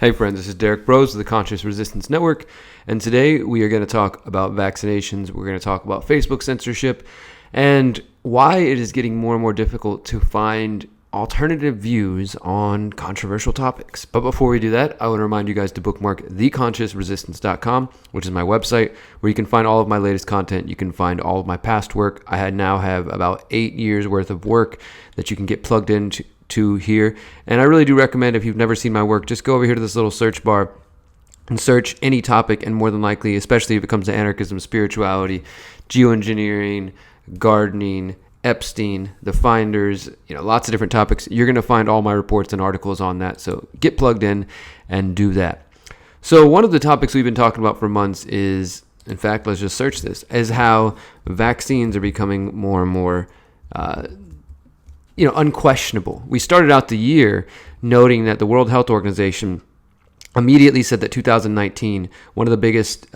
Hey friends, this is Derek Bros of the Conscious Resistance Network, and today we are going to talk about vaccinations. We're going to talk about Facebook censorship and why it is getting more and more difficult to find alternative views on controversial topics. But before we do that, I want to remind you guys to bookmark theconsciousresistance.com, which is my website where you can find all of my latest content. You can find all of my past work. I now have about 8 years worth of work that you can get plugged into here, and I really do recommend, if you've never seen my work, just go over here to this little search bar and search any topic, and more than likely, especially if it comes to anarchism, spirituality, geoengineering, gardening, Epstein, the finders, lots of different topics, you're going to find all my reports and articles on that. So get plugged in and do that. So one of the topics we've been talking about for months is, in fact, let's just search this, is how vaccines are becoming more and more unquestionable. We started out the year noting that the World Health Organization immediately said that 2019, one of the biggest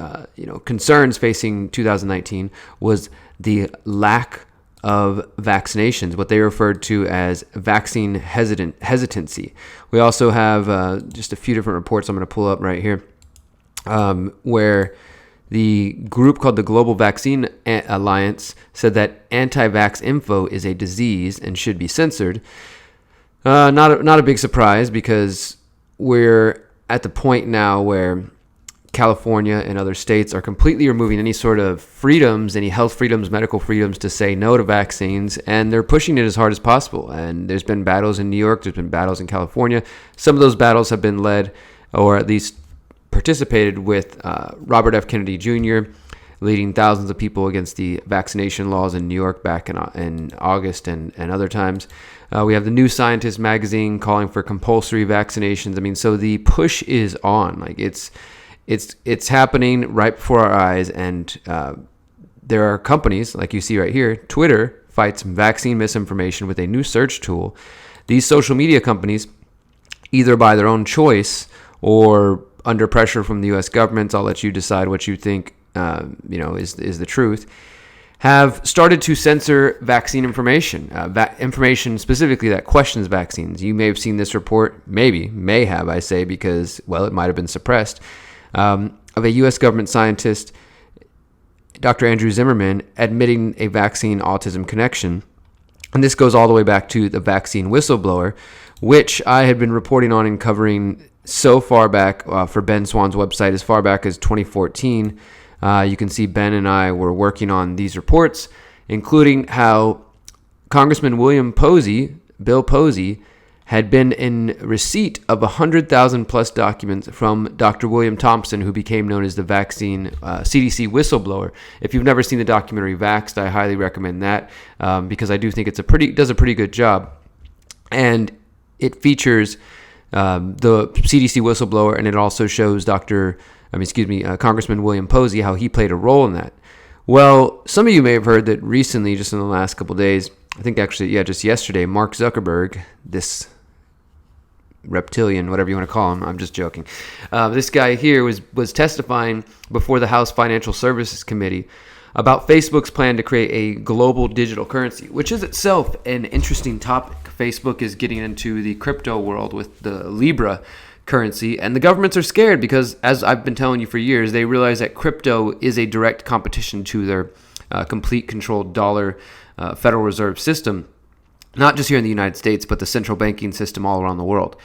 concerns facing 2019 was the lack of vaccinations, what they referred to as vaccine hesitancy. We also have just a few different reports I'm going to pull up right here, where the group called the Global Vaccine Alliance said that anti-vax info is a disease and should be censored. Not a big surprise, because we're at the point now where California and other states are completely removing any sort of freedoms, any health freedoms, medical freedoms to say no to vaccines, and they're pushing it as hard as possible. And there's been battles in New York, there's been battles in California. Some of those battles have been led, or at least participated with, Robert F. Kennedy Jr., leading thousands of people against the vaccination laws in New York back in August and other times. We have the New Scientist magazine calling for compulsory vaccinations. I mean, so the push is on. Like it's happening right before our eyes, and there are companies, like you see right here. Twitter fights vaccine misinformation with a new search tool. These social media companies, either by their own choice or under pressure from the U.S. government, I'll let you decide what you think is the truth, have started to censor vaccine information, information specifically that questions vaccines. You may have seen this report, may have, I say, because, well, it might have been suppressed, of a U.S. government scientist, Dr. Andrew Zimmerman, admitting a vaccine autism connection. And this goes all the way back to the vaccine whistleblower, which I had been reporting on and covering so far back for Ben Swann's website, as far back as 2014. You can see Ben and I were working on these reports, including how Congressman Bill Posey, had been in receipt of 100,000 plus documents from Dr. William Thompson, who became known as the vaccine CDC whistleblower. If you've never seen the documentary Vaxxed, I highly recommend that, because I do think it does a pretty good job. And it features the CDC whistleblower, and it also shows Congressman William Posey, how he played a role in that. Well, some of you may have heard that recently, just in the last couple of days, I think actually, just yesterday, Mark Zuckerberg, this reptilian, whatever you want to call him, I'm just joking. This guy here was testifying before the House Financial Services Committee about Facebook's plan to create a global digital currency, which is itself an interesting topic. Facebook is getting into the crypto world with the Libra currency, and the governments are scared because, as I've been telling you for years, they realize that crypto is a direct competition to their complete controlled dollar Federal Reserve system, not just here in the United States, but the central banking system all around the world.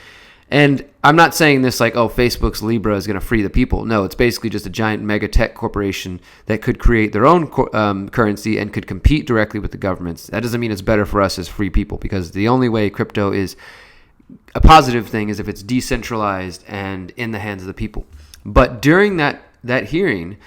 And I'm not saying this like, Facebook's Libra is going to free the people. No, it's basically just a giant mega tech corporation that could create their own currency and could compete directly with the governments. That doesn't mean it's better for us as free people, because the only way crypto is a positive thing is if it's decentralized and in the hands of the people. But during that hearing,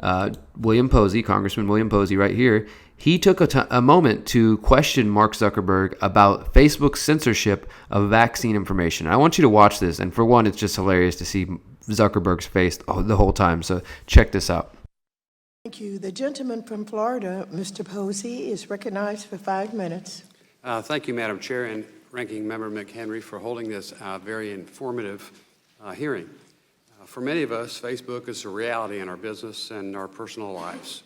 Congressman William Posey right here, he took a moment to question Mark Zuckerberg about Facebook's censorship of vaccine information. I want you to watch this, and for one, it's just hilarious to see Zuckerberg's face the whole time, so check this out. Thank you. The gentleman from Florida, Mr. Posey, is recognized for 5 minutes. Thank you, Madam Chair, and Ranking Member McHenry, for holding this very informative hearing. For many of us, Facebook is a reality in our business and our personal lives.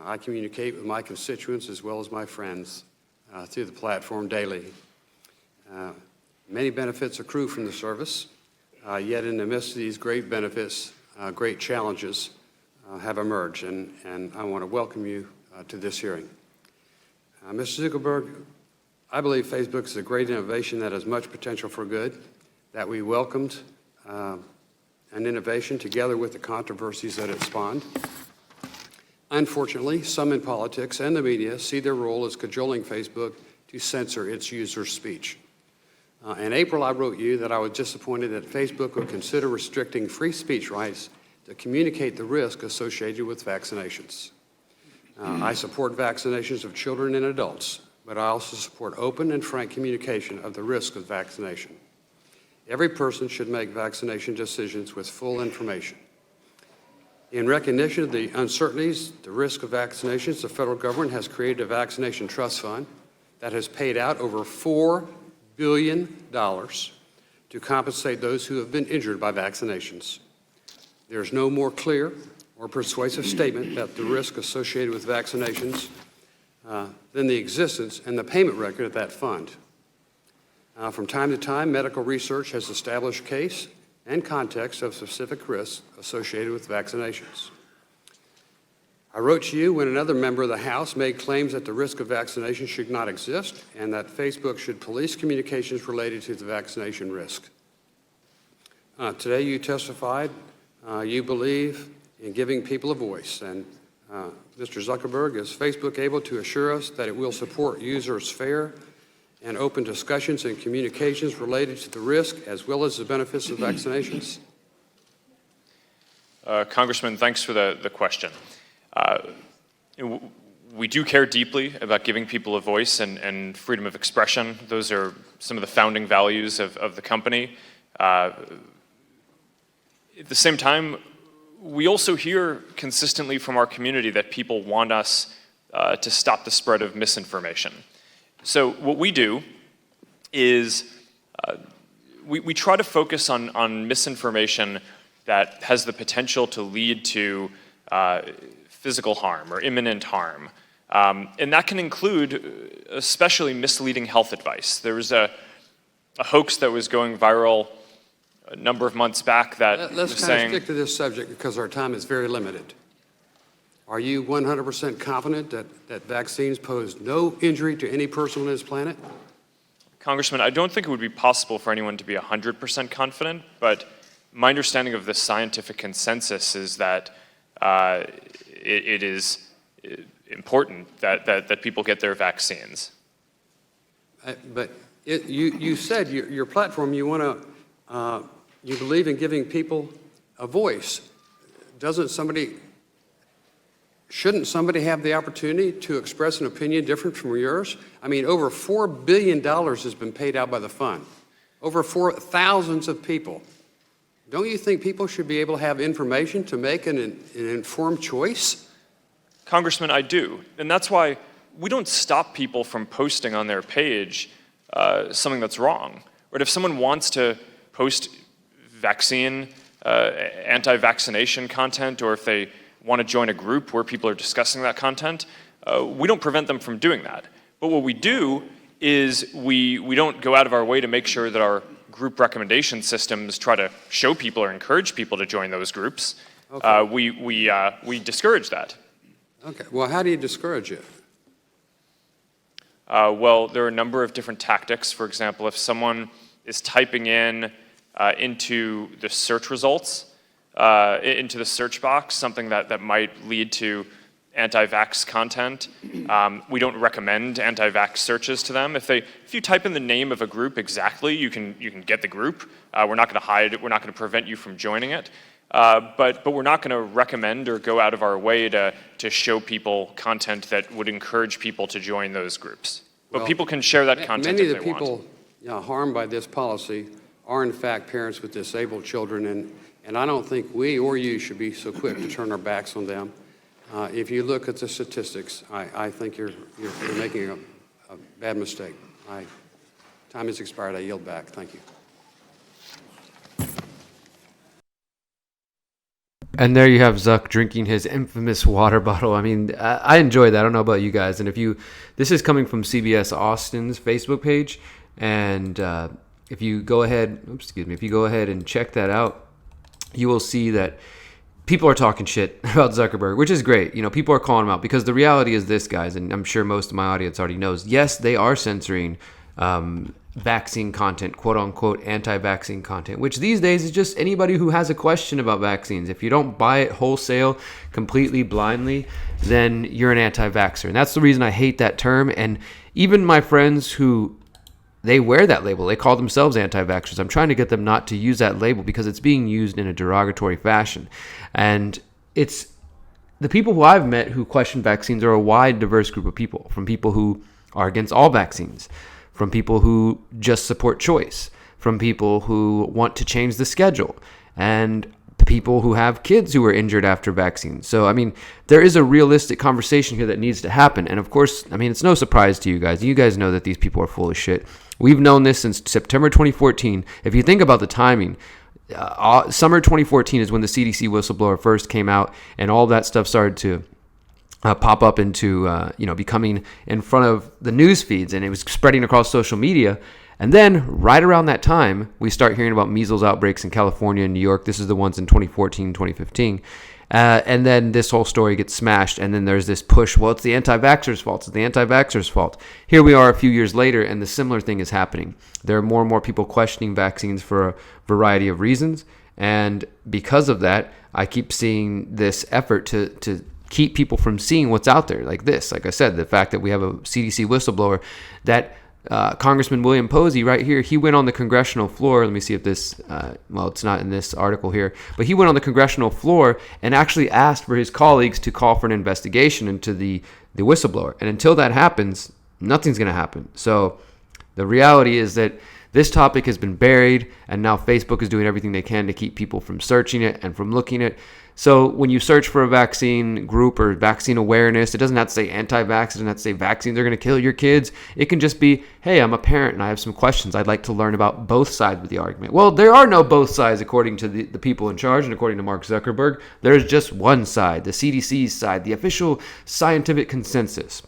I communicate with my constituents as well as my friends through the platform daily. Many benefits accrue from the service. Yet in the midst of these great benefits, great challenges have emerged, and I want to welcome you to this hearing. Mr. Zuckerberg, I believe Facebook is a great innovation that has much potential for good, that we welcomed an innovation together with the controversies that it spawned. Unfortunately, some in politics and the media see their role as cajoling Facebook to censor its users' speech. In April, I wrote you that I was disappointed that Facebook would consider restricting free speech rights to communicate the risk associated with vaccinations. I support vaccinations of children and adults, but I also support open and frank communication of the risk of vaccination. Every person should make vaccination decisions with full information. In recognition of the uncertainties, the risk of vaccinations, the federal government has created a vaccination trust fund that has paid out over $4 billion to compensate those who have been injured by vaccinations. There is no more clear or persuasive statement that the risk associated with vaccinations than the existence and the payment record of that fund. From time to time, medical research has established case and context of specific risks associated with vaccinations. I wrote to you when another member of the House made claims that the risk of vaccination should not exist and that Facebook should police communications related to the vaccination risk. Today you testified you believe in giving people a voice, and Mr. Zuckerberg, is Facebook able to assure us that it will support users' fair and open discussions and communications related to the risk as well as the benefits of vaccinations? Congressman, thanks for the question. We do care deeply about giving people a voice and freedom of expression. Those are some of the founding values of the company. At the same time, we also hear consistently from our community that people want us to stop the spread of misinformation. So what we do is we try to focus on misinformation that has the potential to lead to physical harm or imminent harm. And that can include especially misleading health advice. There was a hoax that was going viral a number of months back that Let's was kind saying... of stick to this subject because our time is very limited. Are you 100% confident that vaccines pose no injury to any person on this planet? Congressman, I don't think it would be possible for anyone to be 100% confident, but my understanding of the scientific consensus is that it is important that people get their vaccines. But you said your platform, you believe in giving people a voice. Shouldn't somebody have the opportunity to express an opinion different from yours? I mean, over $4 billion has been paid out by the fund. Over thousands of people. Don't you think people should be able to have information to make an informed choice? Congressman, I do. And that's why we don't stop people from posting on their page something that's wrong. Right? If someone wants to post vaccine, anti-vaccination content, or if they want to join a group where people are discussing that content, we don't prevent them from doing that. But what we do is we don't go out of our way to make sure that our group recommendation systems try to show people or encourage people to join those groups. Okay. We discourage that. Okay. Well, how do you discourage it? Well, there are a number of different tactics. For example, if someone is typing in into the search results, into the search box, something that might lead to anti-vax content. We don't recommend anti-vax searches to them. If you type in the name of a group exactly, you can get the group. We're not going to hide it. We're not going to prevent you from joining it. But we're not going to recommend or go out of our way to show people content that would encourage people to join those groups. But people can share that content if they want. Many of the people harmed by this policy are in fact parents with disabled children, and I don't think we or you should be so quick to turn our backs on them. If you look at the statistics, I think you're making a bad mistake. Time has expired. I yield back. Thank you. And there you have Zuck drinking his infamous water bottle. I mean, I enjoy that. I don't know about you guys. And this is coming from CBS Austin's Facebook page, and if you go ahead, if you go ahead and check that out, you will see that people are talking shit about Zuckerberg, which is great. People are calling him out because the reality is this, guys, and I'm sure most of my audience already knows. Yes, they are censoring vaccine content, quote unquote, anti-vaccine content, which these days is just anybody who has a question about vaccines. If you don't buy it wholesale, completely blindly, then you're an anti-vaxxer. And that's the reason I hate that term. And even my friends who they wear that label, they call themselves anti-vaxxers. I'm trying to get them not to use that label because it's being used in a derogatory fashion. And it's the people who I've met who question vaccines are a wide, diverse group of people, from people who are against all vaccines, from people who just support choice, from people who want to change the schedule, and people who have kids who are injured after vaccines. So, there is a realistic conversation here that needs to happen. And of course, it's no surprise to you guys. You guys know that these people are full of shit. We've known this since September 2014. If you think about the timing, summer 2014 is when the CDC whistleblower first came out, and all that stuff started to pop up into, becoming in front of the news feeds, and it was spreading across social media. And then right around that time, we start hearing about measles outbreaks in California and New York. This is the ones in 2014, 2015. And then this whole story gets smashed. And then there's this push. Well, it's the anti-vaxxers' fault. It's the anti-vaxxers' fault. Here we are a few years later, and the similar thing is happening. There are more and more people questioning vaccines for a variety of reasons. And because of that, I keep seeing this effort to keep people from seeing what's out there like this. Like I said, the fact that we have a CDC whistleblower that Congressman William Posey right here, he went on the congressional floor. Let me see if this, it's not in this article here, but he went on the congressional floor and actually asked for his colleagues to call for an investigation into the whistleblower. And until that happens, nothing's going to happen. So the reality is that this topic has been buried, and now Facebook is doing everything they can to keep people from searching it and from looking at it. So when you search for a vaccine group or vaccine awareness, it doesn't have to say anti-vax. It doesn't have to say vaccines are going to kill your kids. It can just be, hey, I'm a parent and I have some questions. I'd like to learn about both sides of the argument. Well, there are no both sides according to the people in charge and according to Mark Zuckerberg. There's just one side, the CDC's side, the official scientific consensus.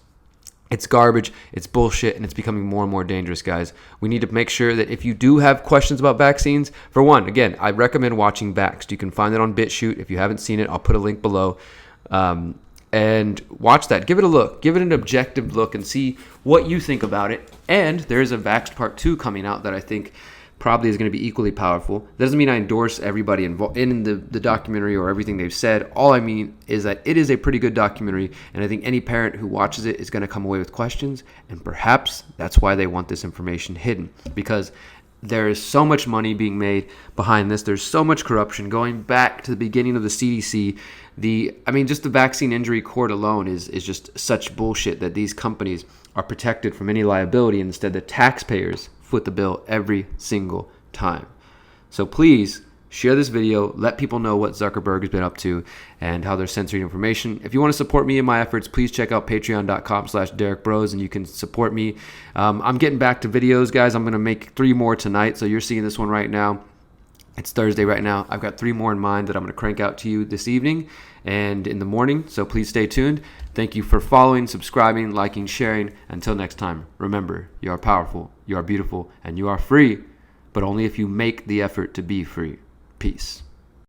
It's garbage, it's bullshit, and it's becoming more and more dangerous, guys. We need to make sure that if you do have questions about vaccines, for one, again, I recommend watching Vaxxed. You can find it on BitChute. If you haven't seen it, I'll put a link below. And watch that. Give it a look. Give it an objective look and see what you think about it. And there is a Vaxxed Part 2 coming out that I think probably is going to be equally powerful. That doesn't mean I endorse everybody involved in the documentary or everything they've said. All I mean is that it is a pretty good documentary, and I think any parent who watches it is going to come away with questions, and perhaps that's why they want this information hidden, because there is so much money being made behind this. There's so much corruption going back to the beginning of the CDC. Just the vaccine injury court alone is just such bullshit that these companies are protected from any liability, and instead the taxpayers foot the bill every single time. So please share this video. Let people know what Zuckerberg has been up to and how they're censoring information. If you want to support me in my efforts, please check out patreon.com/DerekBros and you can support me. I'm getting back to videos, guys. I'm going to make 3 more tonight. So you're seeing this one right now. It's Thursday right now. I've got 3 more in mind that I'm going to crank out to you this evening and in the morning. So please stay tuned. Thank you for following, subscribing, liking, sharing. Until next time, remember, you are powerful, you are beautiful, and you are free, but only if you make the effort to be free. Peace.